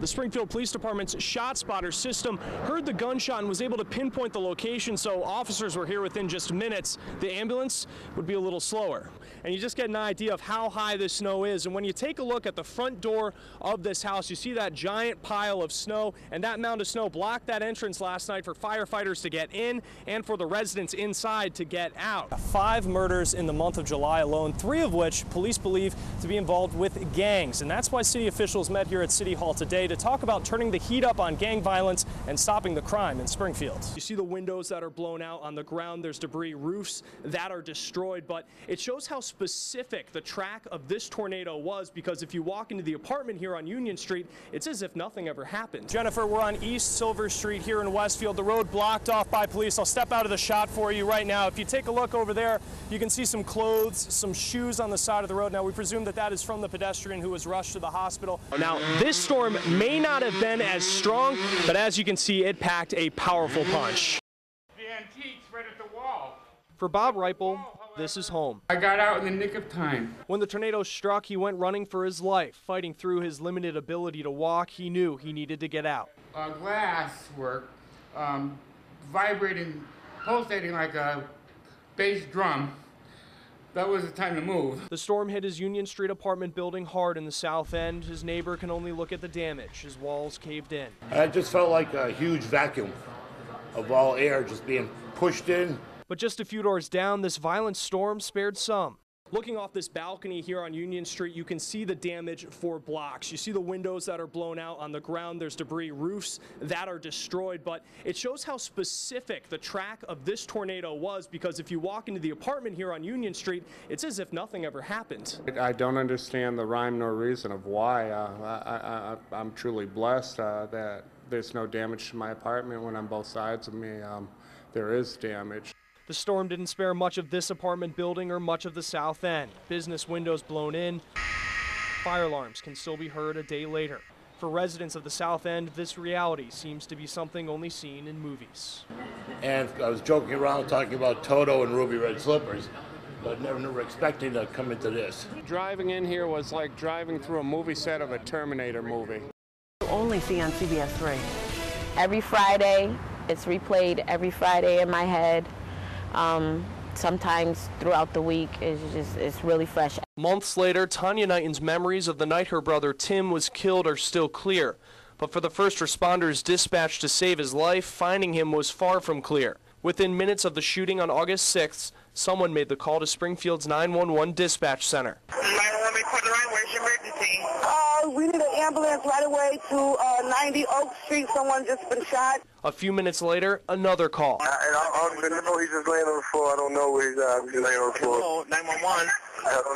The Springfield Police Department's shot spotter system heard the gunshot and was able to pinpoint the location, so officers were here within just minutes. The ambulance would be a little slower. And you just get an idea of how high this snow is. And when you take a look at the front door of this house, you see that giant pile of snow, and that mound of snow blocked that entrance last night for firefighters to get in and for the residents inside to get out. 5 murders in the month of July alone, 3 of which police believe to be involved with gangs. And that's why city officials met here at City Hall today to talk about turning the heat up on gang violence and stopping the crime in Springfield. You see the windows that are blown out on the ground. There's debris, roofs that are destroyed, but it shows how specific the track of this tornado was, because if you walk into the apartment here on Union Street, it's as if nothing ever happened. Jennifer, we're on East Silver Street here in Westfield. The road blocked off by police. I'll step out of the shot for you right now. If you take a look over there, you can see some clothes, some shoes on the side of the road. Now, we presume that that is from the pedestrian who was rushed to the hospital. Now, this storm may not have been as strong, but as you can see, it packed a powerful punch. The antiques right at the wall. For Bob Reipel, this is home. I got out in the nick of time. When the tornado struck, he went running for his life. Fighting through his limited ability to walk, he knew he needed to get out. Glass work, vibrating, pulsating like a bass drum. That was the time to move. The storm hit his Union Street apartment building hard in the south end. His neighbor can only look at the damage. His walls caved in. I just felt like a huge vacuum of all air just being pushed in. But just a few doors down, this violent storm spared some. Looking off this balcony here on Union Street, you can see the damage for blocks. You see the windows that are blown out on the ground. There's debris, roofs that are destroyed. But it shows how specific the track of this tornado was, because if you walk into the apartment here on Union Street, it's as if nothing ever happened. I don't understand the rhyme nor reason of why. I'm truly blessed that there's no damage to my apartment when on both sides of me there is damage. The storm didn't spare much of this apartment building or much of the south end. Business windows blown in. Fire alarms can still be heard a day later. For residents of the south end, this reality seems to be something only seen in movies. And I was joking around talking about Toto and Ruby Red Slippers, but never expecting to come into this. Driving in here was like driving through a movie set of a Terminator movie. Only see on CBS 3. Every Friday, it's replayed every Friday in my head. Sometimes throughout the week, it's really fresh. Months later, Tanya Knighton's memories of the night her brother Tim was killed are still clear. But for the first responders dispatched to save his life, finding him was far from clear. Within minutes of the shooting on August 6th, someone made the call to Springfield's 911 dispatch center. 911, report the line. Where's your emergency? We need an ambulance right away to 90 Oak Street. Someone just been shot. A few minutes later, another call. I don't know, he's just laying on the floor. I don't know where he's at. He's laying on the floor. 911.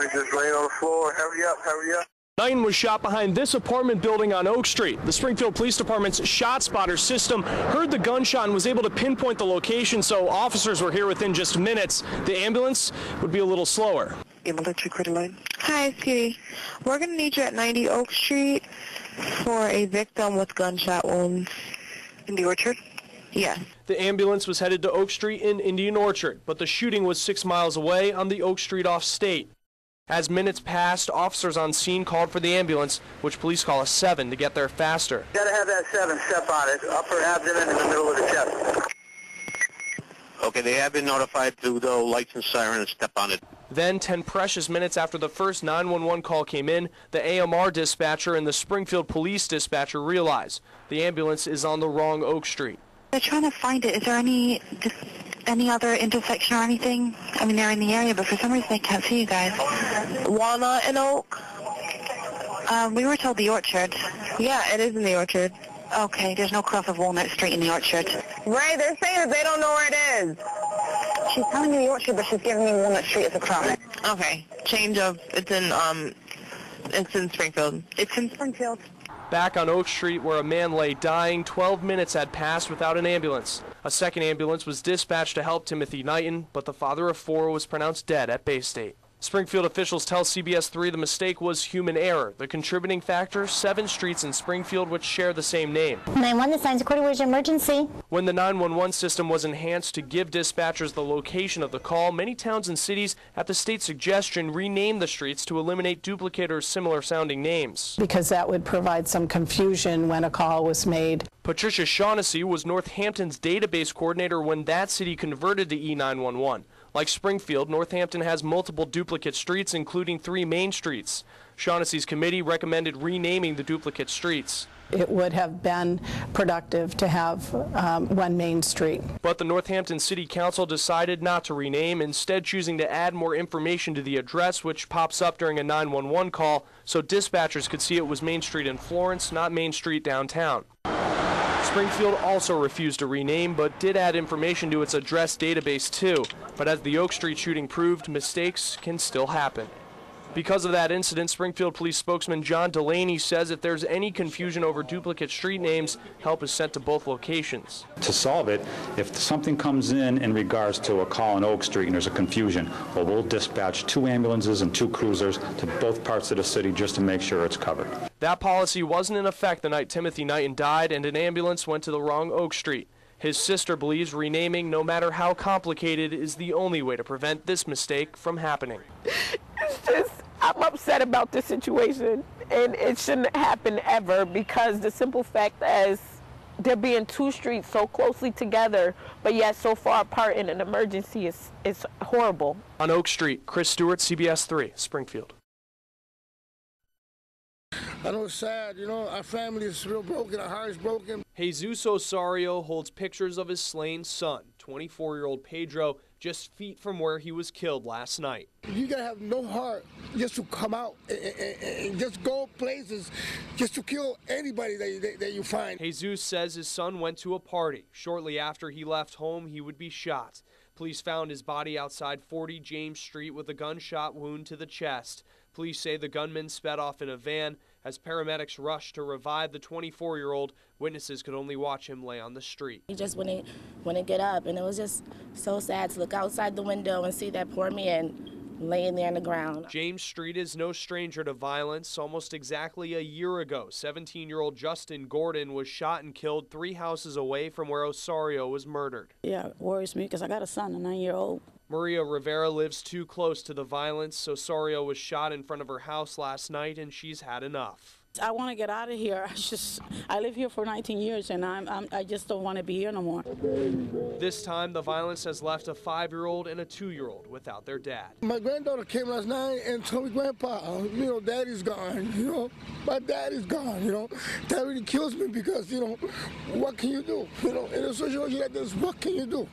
He's just laying on the floor. Hurry up, hurry up. Knighton was shot behind this apartment building on Oak Street. The Springfield Police Department's shot spotter system heard the gunshot and was able to pinpoint the location, so officers were here within just minutes. The ambulance would be a little slower. Electric credit line. Hi, Kitty. We're going to need you at 90 Oak Street for a victim with gunshot wounds. In the Orchard? Yes. The ambulance was headed to Oak Street in Indian Orchard, but the shooting was 6 miles away on the Oak Street off State. As minutes passed, officers on scene called for the ambulance, which police call a 7 to get there faster. Gotta have that 7 step on it, upper abdomen in the middle of the chest. Okay, they have been notified to go lights and siren and step on it. Then, 10 precious minutes after the first 911 call came in, the AMR dispatcher and the Springfield police dispatcher realize the ambulance is on the wrong Oak Street. They're trying to find it. Is there any other intersection or anything? I mean, they're in the area, but for some reason they can't see you guys. Walnut and Oak? We were told the Orchard. Yeah, it is in the Orchard. Okay, there's no cross of Walnut Street in the Orchard. Right, they're saying that they don't know where it is. She's telling me the Orchard, but she's giving me Walnut Street as a cross. Okay, it's in Springfield. It's in Springfield. Back on Oak Street, where a man lay dying, 12 minutes had passed without an ambulance. A second ambulance was dispatched to help Timothy Knighton, but the father of 4 was pronounced dead at Bay State. Springfield officials tell CBS 3 the mistake was human error. The contributing factor, 7 streets in Springfield which share the same name. 911, the signs recorded, where's your emergency? When the 911 system was enhanced to give dispatchers the location of the call, many towns and cities, at the state's suggestion, renamed the streets to eliminate duplicate or similar sounding names. Because that would provide some confusion when a call was made. Patricia Shaughnessy was Northampton's database coordinator when that city converted to E911. Like Springfield, Northampton has multiple duplicate streets, including 3 main streets. Shaughnessy's committee recommended renaming the duplicate streets. It would have been productive to have one main street. But the Northampton City Council decided not to rename, instead choosing to add more information to the address, which pops up during a 911 call, so dispatchers could see it was Main Street in Florence, not Main Street downtown. Springfield also refused to rename, but did add information to its address database too. But as the Oak Street shooting proved, mistakes can still happen. Because of that incident, Springfield Police spokesman John Delaney says if there's any confusion over duplicate street names, help is sent to both locations. To solve it, if something comes in regards to a call on Oak Street and there's a confusion, well, we'll dispatch 2 ambulances and 2 cruisers to both parts of the city just to make sure it's covered. That policy wasn't in effect the night Timothy Knighton died and an ambulance went to the wrong Oak Street. His sister believes renaming, no matter how complicated, is the only way to prevent this mistake from happening. It's just, I'm upset about this situation, and it shouldn't happen ever, because the simple fact is there being 2 streets so closely together, but yet so far apart in an emergency is horrible. On Oak Street, Chris Stewart, CBS 3, Springfield. I know it's sad, you know, our family is real broken, our heart is broken. Jesus Osorio holds pictures of his slain son, 24-year-old Pedro, just feet from where he was killed last night. You gotta have no heart just to come out and just go places just to kill anybody that you find. Jesus says his son went to a party. Shortly after he left home, he would be shot. Police found his body outside 40 James Street with a gunshot wound to the chest. Police say the gunman sped off in a van. As paramedics rushed to revive the 24-year-old, witnesses could only watch him lay on the street. He just wouldn't get up, and it was just so sad to look outside the window and see that poor man laying there on the ground. James Street is no stranger to violence. Almost exactly a year ago, 17-year-old Justin Gordon was shot and killed 3 houses away from where Osorio was murdered. Yeah, it worries me because I got a son, a 9-year-old. Maria Rivera lives too close to the violence. Osorio was shot in front of her house last night, and she's had enough. I want to get out of here. I live here for 19 years, and I just don't want to be here no more. This time, the violence has left a 5-year-old and a 2-year-old without their dad. My granddaughter came last night and told me, Grandpa, you know, Daddy's gone, you know. My dad is gone, you know. That really kills me because, you know, what can you do? You know, in a situation like this, what can you do?